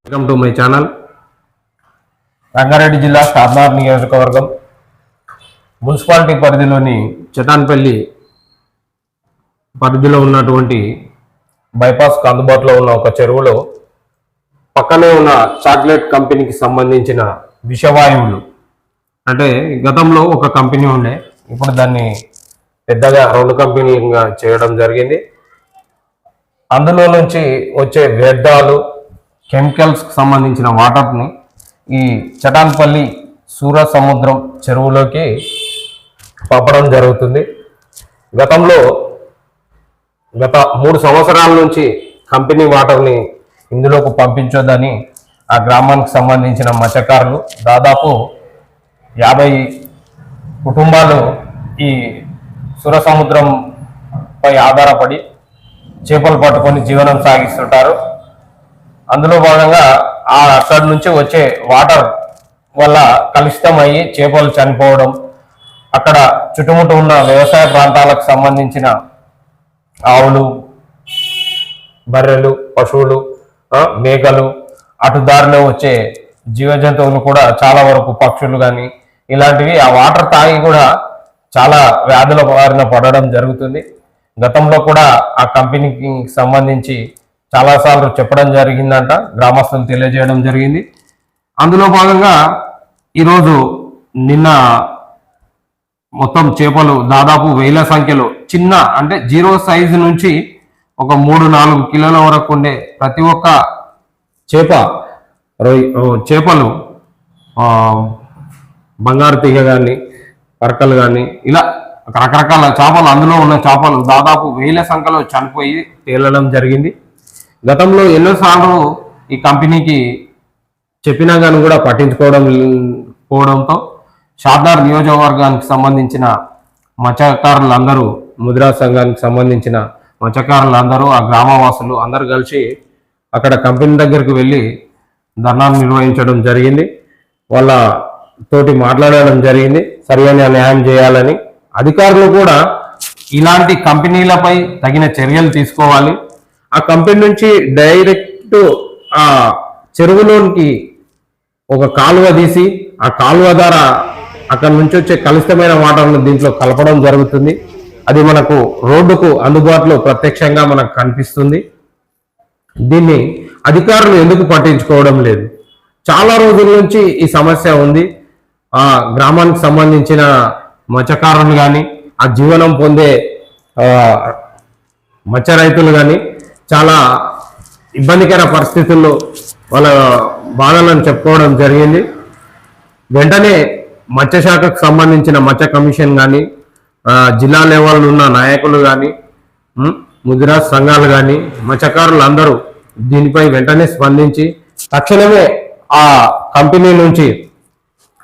Welcome to my channel. Rangareddy జిల్లా షాద్నగర్ నియోజకవర్గం municipality పరిధిలోని చటాన్పల్లి పరిధిలో ఉన్నటువంటి బైపాస్కి అందుబాటులో ఉన్న ఒక చెరువులో పక్కనే ఉన్న చాక్లెట్ కంపెనీకి సంబంధించిన విషవాయువులు, అంటే గతంలో ఒక కంపెనీ ఉండే, ఇప్పుడు దాన్ని పెద్దగా 2 కంపెనీలుగా చేయడం జరిగింది. అందులో నుంచి వచ్చే వ్యర్థాలు, కెమికల్స్కి సంబంధించిన వాటర్ని ఈ చటాన్పల్లి సూర సముద్రం చెరువులోకి పంపడం జరుగుతుంది. గత 3 సంవత్సరాల నుంచి కంపెనీ వాటర్ని ఇందులోకి పంపించొద్దని ఆ గ్రామానికి సంబంధించిన మత్స్యకారులు, దాదాపు 50 కుటుంబాలు ఈ సూర సముద్రంపై ఆధారపడి చేపలు పట్టుకొని జీవనం సాగిస్తుంటారు. అందులో భాగంగా అక్కడి నుంచి వచ్చే వాటర్ వల్ల కలుషితమయ్యి చేపలు చనిపోవడం, అక్కడ చుట్టుముట్టు ఉన్న వ్యవసాయ ప్రాంతాలకు సంబంధించిన ఆవులు, బర్రెలు, పశువులు, మేకలు, అటు దారిలో వచ్చే జీవజంతువులు కూడా చాలా వరకు పక్షులు కానీ ఇలాంటివి ఆ వాటర్ తాగి కూడా చాలా వ్యాధుల బారిన పడడం జరుగుతుంది. గతంలో కూడా ఆ కంపెనీకి సంబంధించి చాలాసార్లు చెప్పడం జరిగిందంట, గ్రామస్తులు తెలియజేయడం జరిగింది. అందులో భాగంగా ఈరోజు నిన్న మొత్తం చేపలు దాదాపు 1000 సంఖ్యలో చిన్న, అంటే 0 సైజు నుంచి ఒక 3-4 కిలోల వరకు ఉండే ప్రతి ఒక్క చేపలు, బంగారు తీగ కానీ, పరకలు కానీ, ఇలా రకరకాల చేపలు, అందులో ఉన్న చేపలు దాదాపు 1000 సంఖ్యలో చనిపోయి తేలడం జరిగింది. గతంలో ఎన్నోసార్లు ఈ కంపెనీకి చెప్పినా కానీ కూడా పట్టించుకోవడంతో షాద్నగర్ నియోజకవర్గానికి సంబంధించిన మత్స్యకారులందరూ, ముద్రా సంఘానికి సంబంధించిన మత్స్యకారులందరూ, ఆ గ్రామవాసులు అందరూ కలిసి అక్కడ కంపెనీ దగ్గరికి వెళ్ళి ధర్నాలు నిర్వహించడం జరిగింది. వాళ్ళ తోటి మాట్లాడడం జరిగింది, సరైన న్యాయం చేయాలని. అధికారులు కూడా ఇలాంటి కంపెనీలపై తగిన చర్యలు తీసుకోవాలి. ఆ కంపెనీ నుంచి డైరెక్ట్ ఆ చెరువులోనికి ఒక కాలువ తీసి ఆ కాలువ ద్వారా అక్కడ నుంచి వచ్చే కలుషితమైన వాటర్ను దీంట్లో కలపడం జరుగుతుంది. అది మనకు రోడ్డుకు అందుబాటులో ప్రత్యక్షంగా మనకు కనిపిస్తుంది. దీన్ని అధికారులు ఎందుకు పట్టించుకోవడం లేదు? చాలా రోజుల నుంచి ఈ సమస్య ఉంది. ఆ గ్రామానికి సంబంధించిన మత్స్యకారులు కానీ, ఆ జీవనం పొందే మత్స్య రైతులు కానీ చాలా ఇబ్బందికర పరిస్థితుల్లో వాళ్ళ బాధలను చెప్పుకోవడం జరిగింది. వెంటనే మత్స్యశాఖకు సంబంధించిన మత్స్య కమిషన్ కానీ, జిల్లా లెవెల్లో ఉన్న నాయకులు కానీ, ముద్రా సంఘాలు కానీ, మత్స్యకారులు అందరూ దీనిపై వెంటనే స్పందించి తక్షణమే ఆ కంపెనీ నుంచి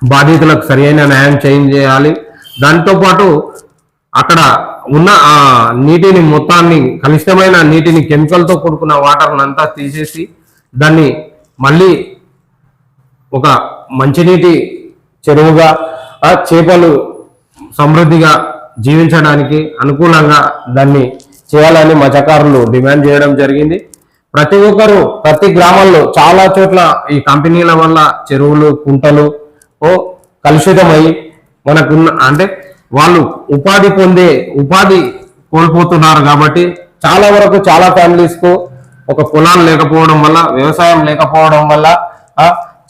బాధితులకు సరైన న్యాయం చేయాలి. దాంతోపాటు అక్కడ ఉన్న ఆ నీటిని మొత్తాన్ని, కలుషితమైన నీటిని, కెమికల్తో కూడుకున్న వాటర్ని అంతా తీసేసి దాన్ని మళ్ళీ ఒక మంచినీటి చెరువుగా, ఆ చేపలు సమృద్ధిగా జీవించడానికి అనుకూలంగా దాన్ని చేయాలని మత్స్యకారులు డిమాండ్ చేయడం జరిగింది. ప్రతి ఒక్కరూ ప్రతి గ్రామాల్లో చాలా చోట్ల ఈ కంపెనీల వల్ల చెరువులు, కుంటలు కలుషితమై మనకున్న, అంటే వాళ్ళు ఉపాధి కోల్పోతున్నారు. కాబట్టి చాలా వరకు చాలా ఫ్యామిలీస్కు ఒక పొలాలు లేకపోవడం వల్ల, వ్యవసాయం లేకపోవడం వల్ల,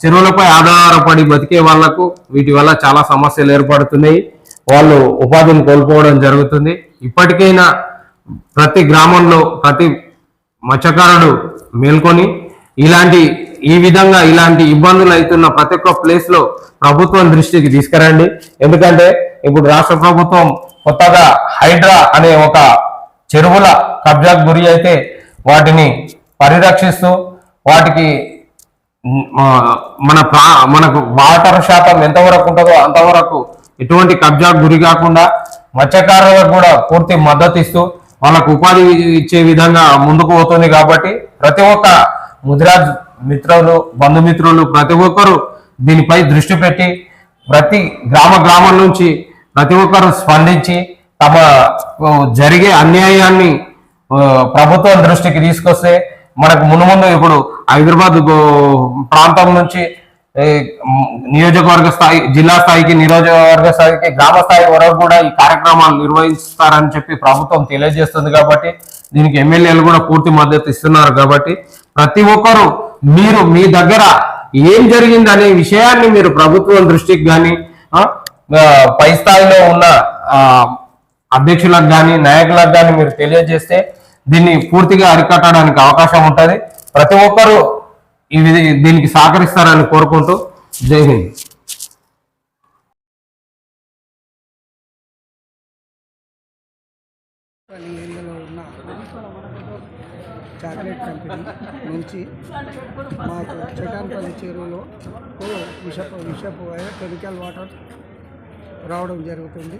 చెరువులపై ఆధారపడి బతికే వాళ్లకు వీటి వల్ల చాలా సమస్యలు ఏర్పడుతున్నాయి. వాళ్ళు ఉపాధిని కోల్పోవడం జరుగుతుంది. ఇప్పటికైనా ప్రతి గ్రామంలో ప్రతి మత్స్యకారుడు మేల్కొని ఈ విధంగా ఇలాంటి ఇబ్బందులు అవుతున్న ప్రతి ఒక్క ప్లేస్ లో ప్రభుత్వం దృష్టికి తీసుకురండి. ఎందుకంటే ఇప్పుడు రాష్ట్ర ప్రభుత్వం కొత్తగా హైడ్రా అనే ఒక చెరువుల కబ్జాకు గురి అయితే వాటిని పరిరక్షిస్తూ వాటికి మనకు వాటర్ శాతం ఎంతవరకు ఉంటుందో అంతవరకు ఎటువంటి కబ్జాకు గురి కాకుండా మత్స్యకారులకు కూడా పూర్తి మద్దతు ఇస్తూ వాళ్ళకు ఉపాధి ఇచ్చే విధంగా ముందుకు పోతుంది. కాబట్టి ప్రతి ఒక్క ముదిరాజ్ మిత్రులు, బంధుమిత్రులు ప్రతి ఒక్కరూ దీనిపై దృష్టి పెట్టి ప్రతి గ్రామం నుంచి ప్రతి ఒక్కరు స్పందించి తమ జరిగే అన్యాయాన్ని ప్రభుత్వం దృష్టికి తీసుకొస్తే మనకు ముందు ఇప్పుడు హైదరాబాద్ ప్రాంతం నుంచి నియోజకవర్గ స్థాయి, జిల్లా స్థాయికి, నియోజకవర్గ స్థాయికి, గ్రామ స్థాయి వరకు కూడా ఈ కార్యక్రమాలు నిర్వహిస్తారని చెప్పి ప్రభుత్వం తెలియజేస్తుంది. కాబట్టి దీనికి ఎమ్మెల్యేలు కూడా పూర్తి మద్దతు ఇస్తున్నారు. కాబట్టి ప్రతి ఒక్కరూ మీరు మీ దగ్గర ఏం జరిగింది అనే విషయాన్ని మీరు ప్రభుత్వం దృష్టికి కానీ పై స్థాయిలో ఉన్న అధ్యక్షులకు కానీ నాయకులకు కానీ మీరు తెలియజేస్తే దీన్ని పూర్తిగా అరికట్టడానికి అవకాశం ఉంటుంది. ప్రతి ఒక్కరూ దీనికి సహకరిస్తారని కోరుకుంటూ జై హింద్. ఏరియాలో ఉన్న చాక్లెట్ కంపెనీ నుంచి మాకు చటాన్పల్లి చెరువులో విషపు కెమికల్ వాటర్ రావడం జరుగుతుంది.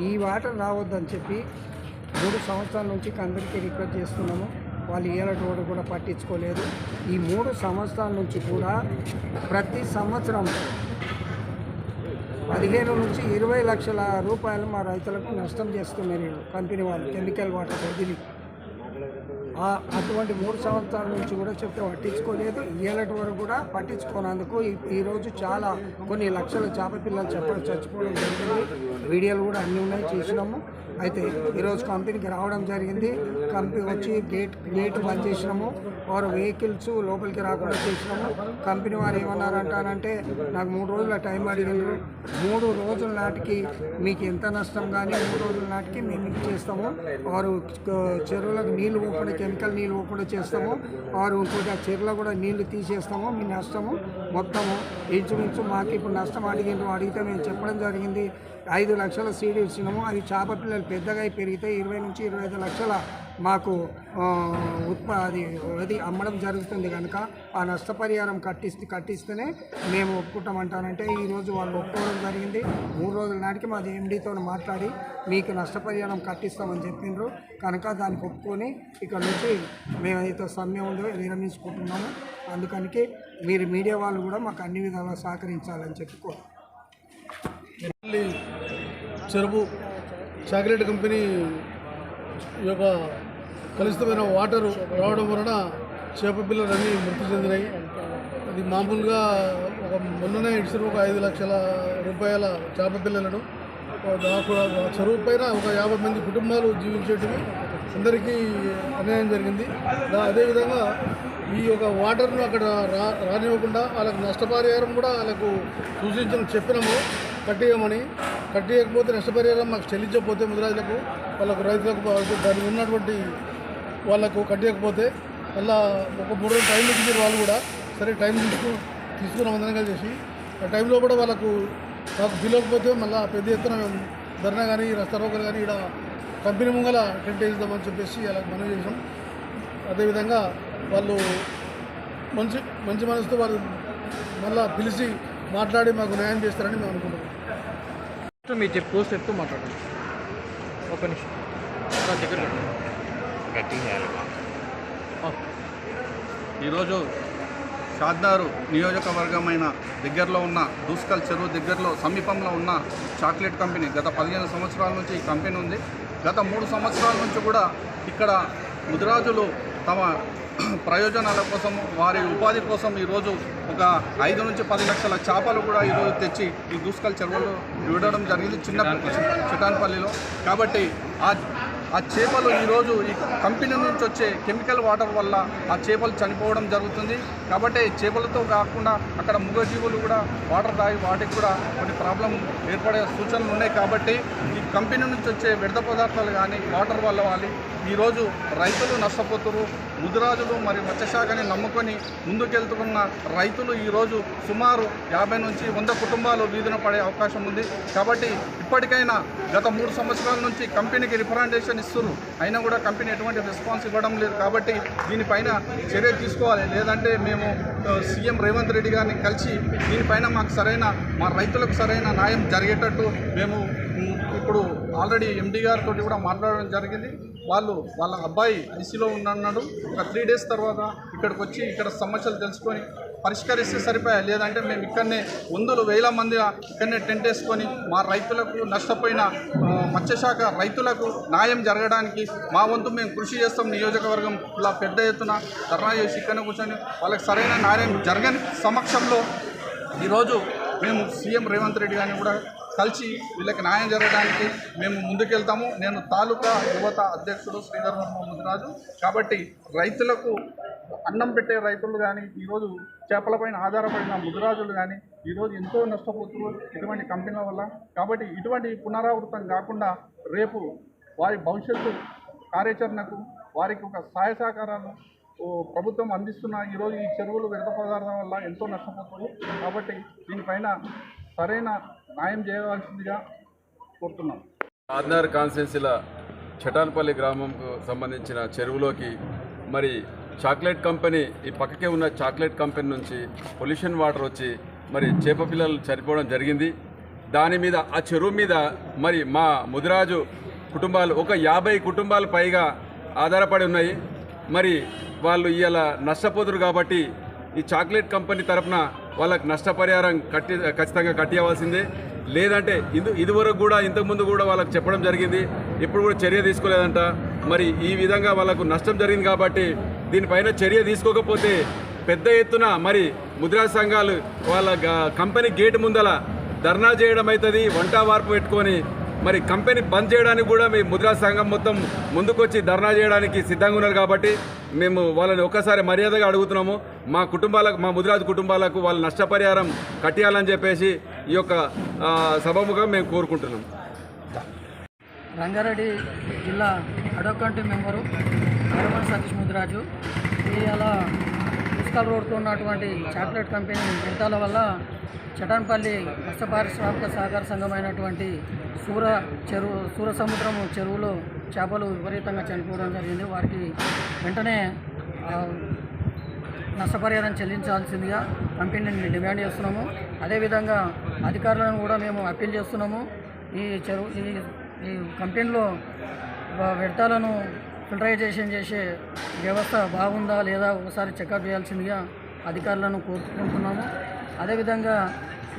ఈ వాటర్ రావద్దని చెప్పి 3 సంవత్సరాల నుంచి అందరికీ రిక్వెస్ట్ చేస్తున్నాము. వాళ్ళు ఏలటోడు కూడా పట్టించుకోలేదు. ఈ 3 సంవత్సరాల నుంచి కూడా ప్రతి సంవత్సరం 15 నుంచి 20 లక్షల రూపాయలు మా రైతులకు నష్టం చేస్తున్నారు కంపెనీ వాళ్ళు కెమికల్ వాటర్ వదిలి. అటువంటి 3 సంవత్సరాల నుంచి కూడా చెప్తే పట్టించుకోలేదు. ఏలటి వరకు కూడా పట్టించుకోనందుకు ఈరోజు చాలా కొన్ని లక్షల చేప పిల్లలు చచ్చిపోవడం జరిగింది. వీడియోలు కూడా అన్నీ ఉన్నాయి, చూసినాము. అయితే ఈరోజు కంపెనీకి రావడం జరిగింది. కంపెనీ వచ్చి గేట్ బంద్ చేసినాము. వారు వెహికల్స్ లోపలికి రాకుండా చేసినాము. కంపెనీ వారు ఏమన్నారంటారంటే నాకు 3 రోజుల టైం అడిగారు. 3 రోజుల నాటికి మీకు ఎంత నష్టం కానీ 3 రోజుల నాటికి మేము ఇచ్చేస్తాము. వారు చెరువులకు నీళ్లు పోకుండా, కెమికల్ నీళ్ళు పోకుండా చేస్తాము. వారు ఇంకొక చెరువులో కూడా నీళ్లు తీసేస్తాము. మీ నష్టము మొత్తము ఇంచుమించు మాకు ఇప్పుడు నష్టం అడిగితే మేము చెప్పడం జరిగింది. 5 లక్షల సీడ్ ఇచ్చినాము. అవి చేప పిల్లలు పెద్దగా పెరిగితే 20 నుంచి 25 లక్షల మాకు అది అమ్మడం జరుగుతుంది. కనుక ఆ నష్టపరిహారం కట్టిస్తేనే మేము ఒప్పుకుంటామంటానంటే ఈరోజు వాళ్ళు ఒప్పుకోవడం జరిగింది. 3 రోజుల నాటికి మాది ఎండీతో మాట్లాడి మీకు నష్టపరిహారం కట్టిస్తామని చెప్పిండ్రు. కనుక దానికి ఒప్పుకొని ఇక్కడ నుంచి మేమైతే సమ్మె ఉందో విరమించుకుంటున్నాము. అందుకనికి మీరు మీడియా వాళ్ళు కూడా మాకు అన్ని విధాలా సహకరించాలని చెప్పుకో. చెరువు చాక్లెట్ కంపెనీ యొక్క కలుషితమైన వాటరు రావడం వలన చేప పిల్లలన్నీ మృతి చెందినాయి. అది మామూలుగా మొన్ననే ఇచ్చిన ఒక 5 లక్షల రూపాయల చేప పిల్లలను చెరువు పైన ఒక 50 మంది కుటుంబాలు జీవించేటివి అందరికీ అన్యాయం జరిగింది. అదేవిధంగా ఈ యొక్క వాటర్ను అక్కడ రానివ్వకుండా వాళ్ళకు నష్టపరిహారం కూడా వాళ్ళకు చెప్పినాము కట్టియకపోతే నష్టపరిహారం మాకు చెల్లించకపోతే ముదిరాజులకు రైతులకు దానికి ఉన్నటువంటి వాళ్ళకు కట్టియకపోతే మళ్ళీ ఒక 3 రోజులు టైం ఇచ్చారు. వాళ్ళు కూడా సరే టైం తీసుకున్నాం అందరంగా చేసి ఆ టైంలో కూడా వాళ్ళకు మాకు పిలవకపోతే మళ్ళీ పెద్ద ఎత్తున మేము ధర్నా కానీ రస్తారోకలు కానీ ఇక్కడ కంపెనీ ముంగల టెంట్ వేద్దామని చెప్పేసి అలా మనం చేసాం. అదేవిధంగా వాళ్ళు మంచి మనసుతో వాళ్ళు మళ్ళీ పిలిచి మాట్లాడి మాకు న్యాయం చేస్తారని మేము అనుకుంటున్నాం. మీరు చెప్తూ మాట్లాడండి. ఒక నిమిషం ఈరోజు షాద్నగర్ నియోజకవర్గమైన దగ్గరలో ఉన్న దూస్కల్ చెరువు దగ్గరలో సమీపంలో ఉన్న చాక్లెట్ కంపెనీ గత 15 సంవత్సరాల నుంచి ఈ కంపెనీ ఉంది. గత 3 సంవత్సరాల నుంచి కూడా ఇక్కడ ముదిరాజులు తమ ప్రయోజనాల కోసం వారి ఉపాధి కోసం ఈరోజు ఒక 5 నుంచి 10 లక్షల చేపలు కూడా ఈరోజు తెచ్చి ఈ దూస్కల్ చెరువులో విడడం జరిగింది చటాన్పల్లిలో. కాబట్టి ఆ చేపలు ఈరోజు ఈ కంపెనీ నుంచి వచ్చే కెమికల్ వాటర్ వల్ల ఆ చేపలు చనిపోవడం జరుగుతుంది. కాబట్టి చేపలతో కాకుండా అక్కడ మూగజీవులు కూడా వాటర్ తాగి వాటికి కూడా కొన్ని ప్రాబ్లం ఏర్పడే సూచనలు ఉన్నాయి. కాబట్టి ఈ కంపెనీ నుంచి వచ్చే వ్యర్థ పదార్థాలు కానీ వాటర్ వల్ల వాళ్ళు ఈరోజు రైతులు నష్టపోతున్నారు. ముదిరాజులు మరియు మత్స్యశాఖని నమ్ముకొని ముందుకెళ్తున్న రైతులు ఈరోజు సుమారు 50 నుంచి 100 కుటుంబాలు వీధిన పడే అవకాశం ఉంది. కాబట్టి ఇప్పటికైనా గత 3 సంవత్సరాల నుంచి కంపెనీకి రిప్రజెంటేషన్ ఇస్తున్నారు, అయినా కూడా కంపెనీ ఎటువంటి రెస్పాన్స్ ఇవ్వడం లేదు. కాబట్టి దీనిపైన చర్య తీసుకోవాలి. లేదంటే మేము సీఎం రేవంత్ రెడ్డి గారిని కలిసి దీనిపైన మా రైతులకు సరైన న్యాయం జరిగేటట్టు మేము ఇప్పుడు ఆల్రెడీ ఎండీ గారితో కూడా మాట్లాడడం జరిగింది. వాళ్ళ అబ్బాయి ఐసీలో ఉన్నాడు. ఒక 3 డేస్ తర్వాత ఇక్కడికి వచ్చి ఇక్కడ సమస్యలు తెలుసుకొని పరిష్కరిస్తే సరిపోయా, లేదంటే మేము ఇక్కడనే వందలు వేల మంది ఇక్కడనే టెంట్ వేసుకొని మా రైతులకు నష్టపోయిన మత్స్యశాఖ రైతులకు న్యాయం జరగడానికి మా వంతు మేము కృషి చేస్తాం. నియోజకవర్గం ఇలా పెద్ద ఎత్తున ధర్నా చేసి ఇక్కడ కూర్చొని వాళ్ళకి సరైన న్యాయం జరగని సమక్షంలో ఈరోజు మేము సీఎం రేవంత్ రెడ్డి గారిని కూడా కలిసి వీళ్ళకి న్యాయం జరగడానికి మేము ముందుకెళ్తాము. నేను తాలూకా యువత అధ్యక్షుడు శ్రీధర్ వర్మ ముదిరాజు. కాబట్టి రైతులకు అన్నం పెట్టే రైతులు కానీ, ఈరోజు చేపలపైన ఆధారపడిన ముదిరాజులు కానీ ఈరోజు ఎంతో నష్టపోతున్నారు ఇటువంటి కంపెనీల వల్ల. కాబట్టి ఇటువంటి పునరావృతం కాకుండా రేపు వారి భవిష్యత్తు కార్యాచరణకు వారికి ఒక సహాయ సహకారాలు ప్రభుత్వం అందిస్తున్న ఈరోజు ఈ చెరువులు వ్యర్థ పదార్థాల వల్ల ఎంతో నష్టపోతుంది. కాబట్టి దీనిపైన సరైన న్యాయం చేయవలసిందిగా కోరుతున్నాం. ఆర్డినరీ కాన్స్టిట్యున్సీల చటాన్పల్లి గ్రామంకు సంబంధించిన చెరువులోకి మరి చాక్లెట్ కంపెనీ, ఈ పక్కకే ఉన్న చాక్లెట్ కంపెనీ నుంచి పొల్యూషన్ వాటర్ వచ్చి మరి చేప పిల్లలు చనిపోవడం జరిగింది. దాని మీద ఆ చెరువు మీద మరి మా ముదిరాజు కుటుంబాలు ఒక 50 కుటుంబాలు పైగా ఆధారపడి ఉన్నాయి. మరి వాళ్ళు ఇవాళ నష్టపోతురు కాబట్టి ఈ చాక్లెట్ కంపెనీ తరఫున వాళ్ళకి నష్టపరిహారం ఖచ్చితంగా కట్టివ్వాల్సిందే. లేదంటే ఇదివరకు కూడా ఇంతకుముందు కూడా వాళ్ళకి చెప్పడం జరిగింది, ఇప్పుడు కూడా చర్య తీసుకోలేదంట. మరి ఈ విధంగా వాళ్ళకు నష్టం జరిగింది కాబట్టి దీనిపైన చర్య తీసుకోకపోతే పెద్ద ఎత్తున మరి ముద్రా సంఘాలు వాళ్ళ కంపెనీ గేటు ముందల ధర్నా చేయడం అవుతుంది. వంట వార్పు పెట్టుకొని మరి కంపెనీ బంద్ చేయడానికి కూడా మీ ముద్రా సంఘం మొత్తం ముందుకొచ్చి ధర్నా చేయడానికి సిద్ధంగా ఉన్నారు. కాబట్టి మేము వాళ్ళని ఒక్కసారి మర్యాదగా అడుగుతున్నాము, మా కుటుంబాలకు, మా ముదిరాజు కుటుంబాలకు వాళ్ళ నష్టపరిహారం కట్టియాలని చెప్పేసి ఈ యొక్క సభముగా మేము కోరుకుంటున్నాం. రంగారెడ్డి జిల్లా అడ్వకేట్ మెంబరు ఆరమణ సతీష్ ముదిరాజు. ఇవాళ పుష్కల్ రోడ్తో ఉన్నటువంటి చాక్లెట్ కంపెనీ వ్యర్థాల వల్ల చటాన్పల్లి మత్స్య పారిశ్రామిక సహకార సంఘమైనటువంటి సూర సముద్రం చెరువులో చేపలు విపరీతంగా చనిపోవడం జరిగింది. వారికి వెంటనే నష్టపరిహారం చెల్లించాల్సిందిగా కంపెనీని డిమాండ్ చేస్తున్నాము. అదేవిధంగా అధికారులను కూడా మేము అప్పీల్ చేస్తున్నాము. ఈ కంపెనీలో వ్యర్థాలను ఫిల్టరైజేషన్ చేసే వ్యవస్థ బాగుందా లేదా ఒకసారి చెకప్ చేయాల్సిందిగా అధికారులను కోరుకుంటున్నాము. అదేవిధంగా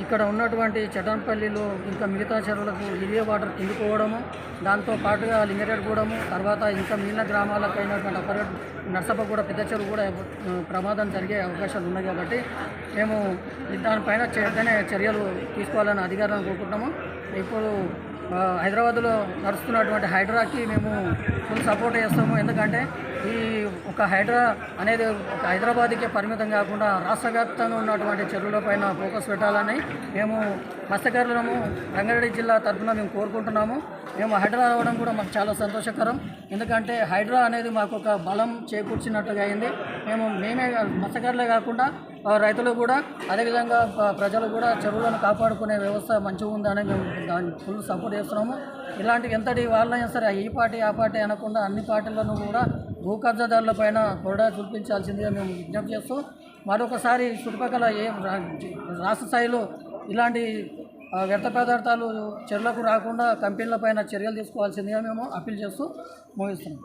ఇక్కడ ఉన్నటువంటి చటాన్పల్లిలో ఇంకా మిగతా చెరువులకు ఇదే వాటర్ కిందిపోవడము, దాంతో పాటుగా లింగరేడ్గూడము, తర్వాత ఇంకా మిగిలిన గ్రామాలకు అయినటువంటి అపరేట్ నర్సప్ప కూడా పెద్ద చెరువు కూడా ప్రమాదం జరిగే అవకాశాలు ఉన్నాయి. కాబట్టి మేము దానిపైన వెంటనే చర్యలు తీసుకోవాలని అధికారులను కోరుకుంటున్నాము. ఇప్పుడు హైదరాబాద్లో నడుస్తున్నటువంటి హైడ్రాకి మేము ఫుల్ సపోర్ట్ చేస్తాము. ఎందుకంటే ఈ ఒక హైడ్రా అనేది ఒక హైదరాబాద్కే పరిమితం కాకుండా రాష్ట్ర వ్యాప్తంగా ఉన్నటువంటి చెరువులపైన ఫోకస్ పెట్టాలని మేము మత్స్యకారులను రంగారెడ్డి జిల్లా తరఫున మేము కోరుకుంటున్నాము. మేము హైడ్రా రావడం కూడా మాకు చాలా సంతోషకరం. ఎందుకంటే హైడ్రా అనేది మాకు ఒక బలం చేకూర్చినట్టుగా అయింది. మేమే మత్స్యకారులే కాకుండా రైతులు కూడా, అదేవిధంగా ప్రజలు కూడా చెరువులను కాపాడుకునే వ్యవస్థ మంచిగా ఉందని మేము దాన్ని ఫుల్ సపోర్ట్ చేస్తున్నాము. ఇలాంటి ఎంతటి వాళ్ళైనా సరే ఈ పార్టీ ఆ పార్టీ అనకుండా అన్ని పార్టీలను కూడా భూ కబ్జాదారుల పైన కొరడా చూపించాల్సిందిగా మేము విజ్ఞప్తి చేస్తూ, మరొకసారి చుట్టుపక్కల రాష్ట్ర స్థాయిలో ఇలాంటి వ్యర్థ పదార్థాలు చెరువులకు రాకుండా కంపెనీల పైన చర్యలు తీసుకోవాల్సిందిగా మేము అప్పీల్ చేస్తూ ముగిస్తున్నాం.